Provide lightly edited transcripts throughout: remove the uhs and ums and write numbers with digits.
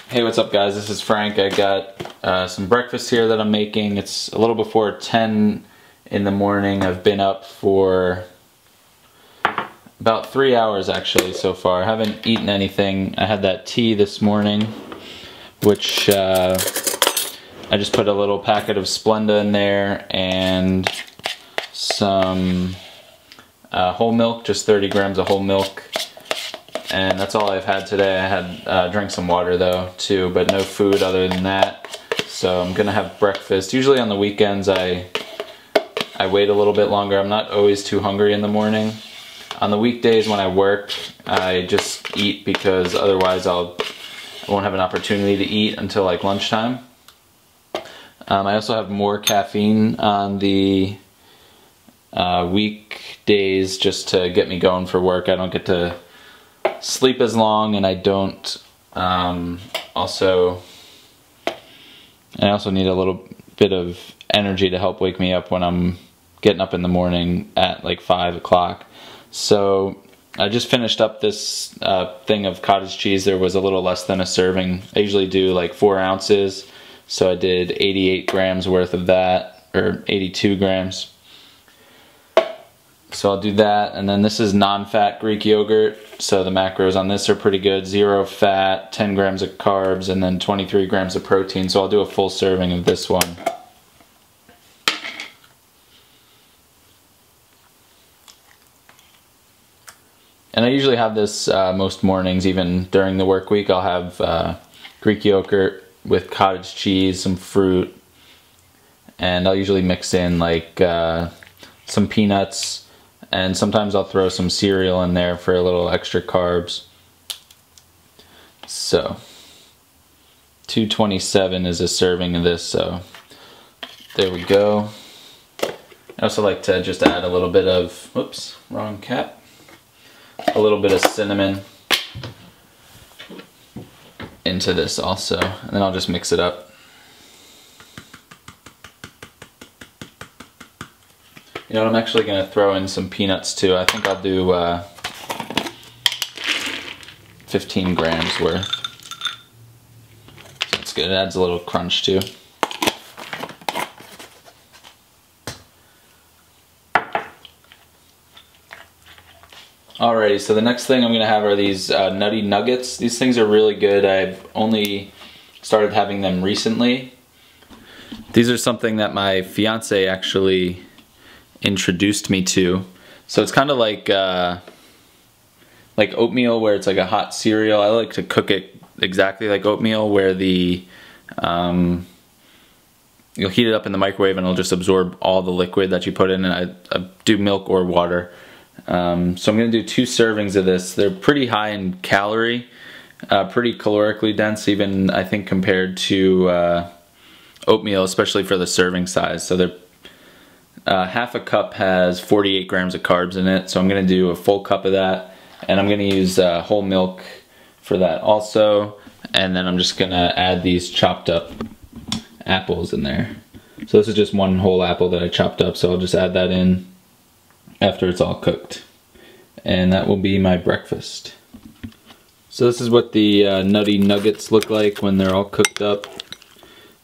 Hey, what's up guys? This is Frank. I got some breakfast here that I'm making. It's a little before 10 in the morning. I've been up for about 3 hours actually so far. I haven't eaten anything. I had that tea this morning, which I just put a little packet of Splenda in there and some whole milk, just 30 grams of whole milk. And that's all I've had today. I had drank some water though too, but no food other than that. So I'm gonna have breakfast. Usually on the weekends I wait a little bit longer. I'm not always too hungry in the morning. On the weekdays when I work, I just eat because otherwise I won't have an opportunity to eat until like lunchtime. I also have more caffeine on the weekdays just to get me going for work. I don't get to sleep as long, and I don't I also need a little bit of energy to help wake me up when I'm getting up in the morning at like 5 o'clock. So I just finished up this thing of cottage cheese. There was a little less than a serving. I usually do like 4 ounces, so I did 88 grams worth of that, or 82 grams. So I'll do that, and then this is non-fat Greek yogurt, so the macros on this are pretty good. 0 fat, 10 grams of carbs, and then 23 grams of protein, so I'll do a full serving of this one. And I usually have this most mornings, even during the work week. I'll have Greek yogurt with cottage cheese, some fruit, and I'll usually mix in like some peanuts, and sometimes I'll throw some cereal in there for a little extra carbs. So 227 is a serving of this, so there we go. I also like to just add a little bit of, whoops, wrong cap, a little bit of cinnamon into this also, and then I'll just mix it up. You know what, I'm actually going to throw in some peanuts too. I think I'll do 15 grams worth. So that's good. It adds a little crunch too. Alrighty, so the next thing I'm going to have are these nutty nuggets. These things are really good. I've only started having them recently. These are something that my fiance actually introduced me to. So it's kind of like oatmeal, where it's like a hot cereal. I like to cook it exactly like oatmeal, where the you'll heat it up in the microwave and it'll just absorb all the liquid that you put in, and I do milk or water. So I'm gonna do 2 servings of this. They're pretty high in calorie, pretty calorically dense, even I think compared to oatmeal, especially for the serving size. So they're half a cup has 48 grams of carbs in it, so I'm going to do a full cup of that, and I'm going to use whole milk for that also, and then I'm just going to add these chopped up apples in there. So this is just 1 whole apple that I chopped up, so I'll just add that in after it's all cooked, and that will be my breakfast. So this is what the nutty nuggets look like when they're all cooked up.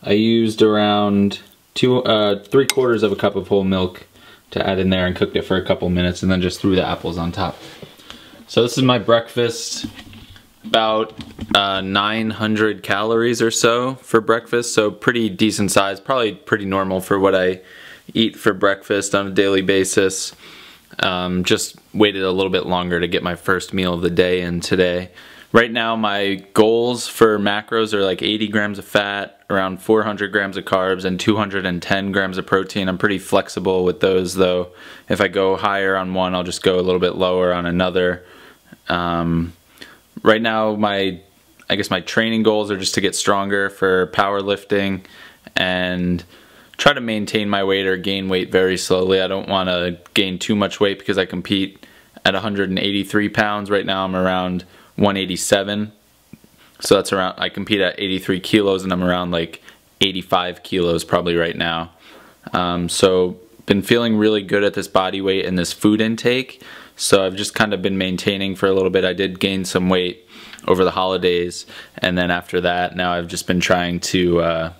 I used around 3/4 of a cup of whole milk to add in there and cooked it for a couple minutes, and then just threw the apples on top. So this is my breakfast. About 900 calories or so for breakfast, so pretty decent size, probably pretty normal for what I eat for breakfast on a daily basis. Just waited a little bit longer to get my first meal of the day in today. Right now my goals for macros are like 80 grams of fat, around 400 grams of carbs, and 210 grams of protein. I'm pretty flexible with those though. If I go higher on one, I'll just go a little bit lower on another. Right now, I guess my training goals are just to get stronger for powerlifting and try to maintain my weight or gain weight very slowly. I don't want to gain too much weight because I compete at 183 pounds. Right now I'm around 187. So that's around, I compete at 83 kilos and I'm around like 85 kilos probably right now. So been feeling really good at this body weight and this food intake. So I've just kind of been maintaining for a little bit. I did gain some weight over the holidays, and then after that, now I've just been trying to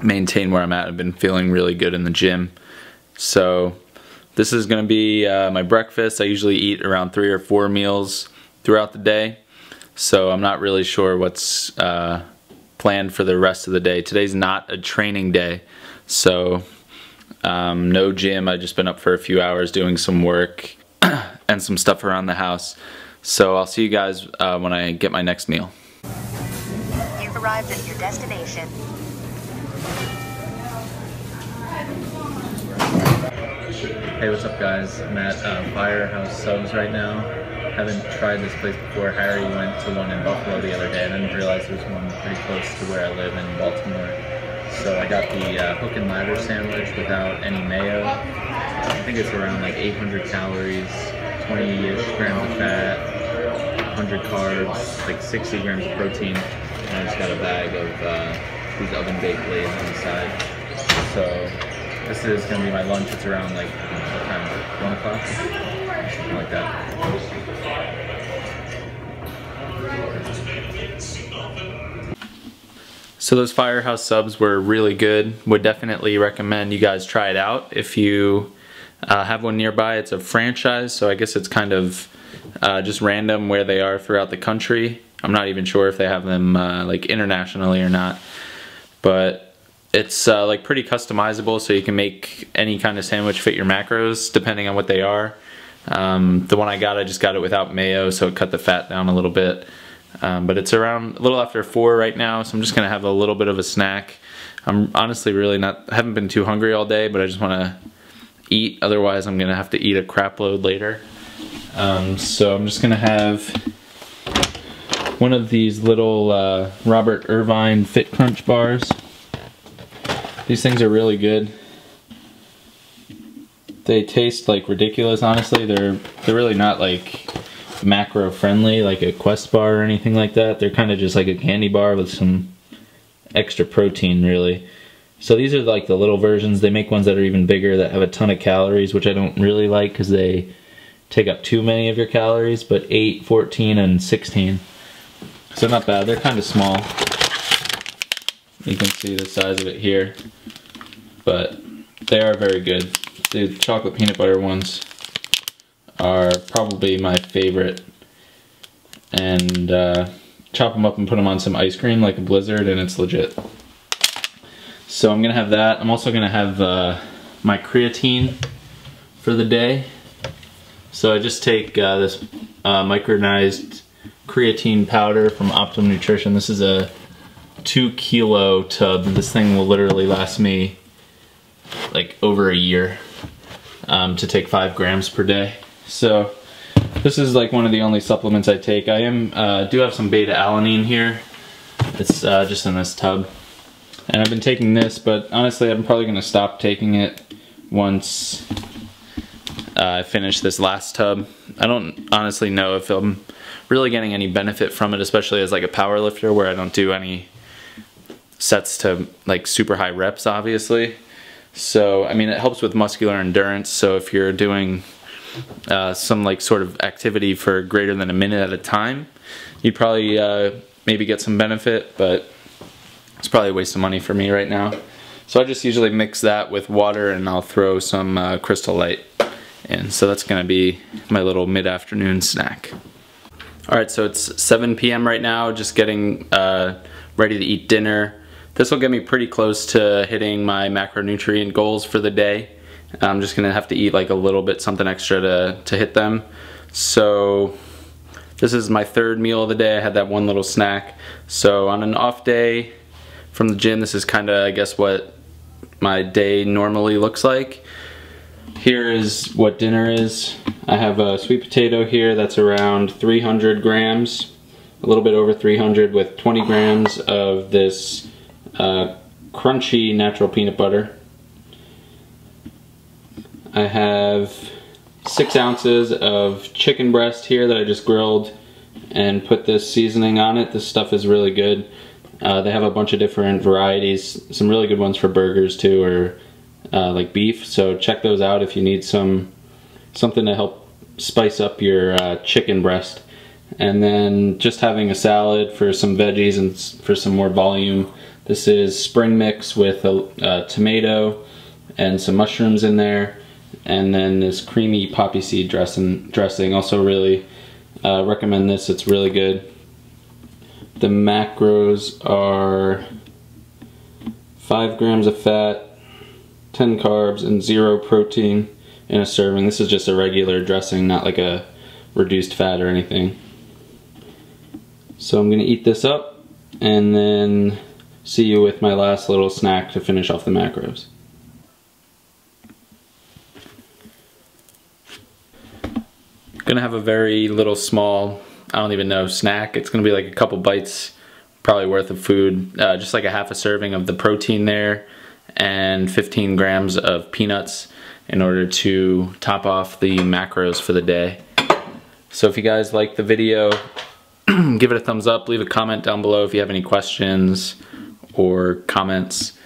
maintain where I'm at. I've been feeling really good in the gym. So this is going to be my breakfast. I usually eat around 3 or 4 meals throughout the day. So I'm not really sure what's planned for the rest of the day. Today's not a training day, so no gym. I've just been up for a few hours doing some work and some stuff around the house. So I'll see you guys when I get my next meal. You've arrived at your destination. Hey, what's up guys? I'm at Firehouse Subs right now. Haven't tried this place before. Harry went to one in Buffalo the other day. I didn't realize there's one pretty close to where I live in Baltimore. So I got the hook and ladder sandwich without any mayo. I think it's around like 800 calories, 20-ish grams of fat, 100 carbs, like 60 grams of protein. And I just got a bag of these oven-baked lays on the side. So this is going to be my lunch. It's around like, what time is it? 1 o'clock? Something like that. So those Firehouse subs were really good. Would definitely recommend you guys try it out if you have one nearby. It's a franchise, so I guess it's kind of just random where they are throughout the country. I'm not even sure if they have them like internationally or not, but it's like pretty customizable, so you can make any kind of sandwich fit your macros depending on what they are. The one I just got it without mayo, so it cut the fat down a little bit. But it's around a little after 4 right now, so I'm just gonna have a little bit of a snack. I'm honestly really haven't been too hungry all day, but I just wanna eat, otherwise I'm gonna have to eat a crap load later. So I'm just gonna have one of these little Robert Irvine Fit Crunch bars. These things are really good. They taste like ridiculous, honestly. They're really not like macro friendly like a Quest bar or anything like that. They're kind of just like a candy bar with some extra protein, really. So these are like the little versions. They make ones that are even bigger that have a ton of calories, which I don't really like because they take up too many of your calories, but 8, 14, and 16. So not bad. They're kind of small. You can see the size of it here, but they are very good. The chocolate peanut butter ones are probably my favorite, and chop them up and put them on some ice cream like a Blizzard and it's legit. So I'm gonna have that. I'm also gonna have my creatine for the day. So I just take this micronized creatine powder from Optimum Nutrition. This is a 2 kilo tub. This thing will literally last me like over a year to take 5 grams per day. So this is like one of the only supplements I take. I do have some beta alanine here. It's just in this tub, and I've been taking this, but honestly I'm probably gonna stop taking it once I finish this last tub. I don't honestly know if I'm really getting any benefit from it, especially as like a power lifter where I don't do any sets to like super high reps, obviously. So I mean, it helps with muscular endurance, so if you're doing some like sort of activity for greater than a minute at a time, you'd probably maybe get some benefit, but it's probably a waste of money for me right now. So I just usually mix that with water and I'll throw some Crystal Light in. So that's gonna be my little mid-afternoon snack. Alright, so it's 7 p.m. right now, just getting ready to eat dinner. This will get me pretty close to hitting my macronutrient goals for the day. I'm just gonna have to eat like a little bit something extra to hit them. So this is my 3rd meal of the day. I had that one little snack. So on an off day from the gym, this is kind of, I guess, what my day normally looks like. Here is what dinner is. I have a sweet potato here that's around 300 grams, a little bit over 300, with 20 grams of this crunchy natural peanut butter. I have 6 ounces of chicken breast here that I just grilled and put this seasoning on it. This stuff is really good. They have a bunch of different varieties, some really good ones for burgers too, or like beef, so check those out if you need something to help spice up your chicken breast. And then just having a salad for some veggies and for some more volume. This is spring mix with a tomato and some mushrooms in there, and then this creamy poppy seed dressing. Also really recommend this, it's really good. The macros are 5 grams of fat, 10 carbs, and 0 protein in a serving. This is just a regular dressing, not like a reduced fat or anything. So I'm gonna eat this up and then see you with my last little snack to finish off the macros. Gonna have a very little small, I don't even know, snack. It's gonna be like a couple bites probably worth of food, just like a half a serving of the protein there and 15 grams of peanuts in order to top off the macros for the day. So if you guys like the video, give it a thumbs up, leave a comment down below if you have any questions or comments,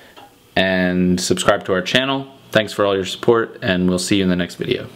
and subscribe to our channel. Thanks for all your support, and we'll see you in the next video.